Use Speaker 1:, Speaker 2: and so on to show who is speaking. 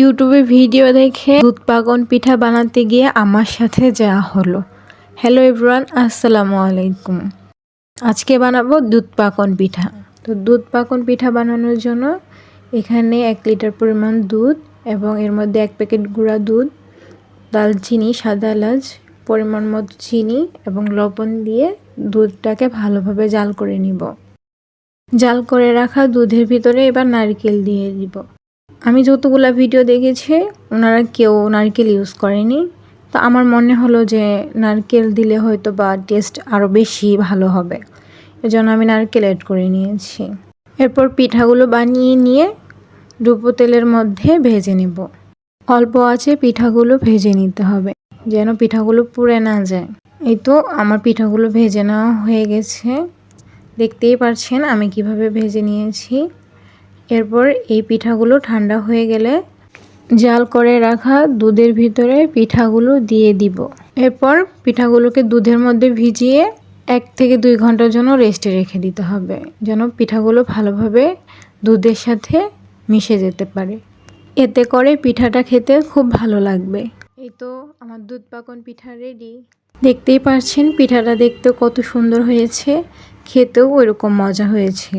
Speaker 1: ইউটিউবে ভিডিও দেখে দুধ পাকন পিঠা বানাতে গিয়ে আমার সাথে যা হলো। হ্যালো এভরিওয়ান, আসসালামু আলাইকুম। আজকে বানাবো দুধ পাকন পিঠা। তো দুধ পাকন পিঠা বানানোর জন্য এখানে 1 লিটার পরিমাণ দুধ এবং এর মধ্যে 1 প্যাকেট গুঁড়া দুধ, দালচিনি, সাদা এলাচ, পরিমাণ মতো চিনি এবং লবণ দিয়ে দুধটাকে ভালোভাবে জাল করে নিব। জাল করে রাখা দুধের ভিতরে এবার নারকেল দিয়ে দিব। আমি যতগুলা ভিডিও দেখেছি ওনারা কেউ নারকেল ইউজ করেনি, তো আমার মনে হলো যে নারকেল দিলে হয়তো বা টেস্ট আরও বেশি ভালো হবে, এজন্য আমি নারকেল অ্যাড করে নিয়েছি। এরপর পিঠাগুলো বানিয়ে নিয়ে ডুবো তেলের মধ্যে ভেজে নেব। অল্প আঁচে পিঠাগুলো ভেজে নিতে হবে যেন পিঠাগুলো পুড়ে না যায়। এই তো আমার পিঠাগুলো ভেজে নেওয়া হয়ে গেছে, দেখতেই পাচ্ছেন আমি কিভাবে ভেজে নিয়েছি। এরপর এই পিঠাগুলো ঠান্ডা হয়ে গেলে জাল করে রাখা দুধের ভিতরে পিঠাগুলো দিয়ে দিব। এরপর পিঠাগুলোকে দুধের মধ্যে ভিজিয়ে 1 থেকে 2 ঘন্টার জন্য রেস্টে রেখে দিতে হবে যেন পিঠাগুলো ভালোভাবে দুধের সাথে মিশে যেতে পারে। এতে করে পিঠাটা খেতে খুব ভালো লাগবে। এই তো আমার দুধ পাকন পিঠা রেডি। দেখতেই পাচ্ছেন পিঠাটা দেখতে কত সুন্দর হয়েছে, খেতেও ওইরকম মজা হয়েছে।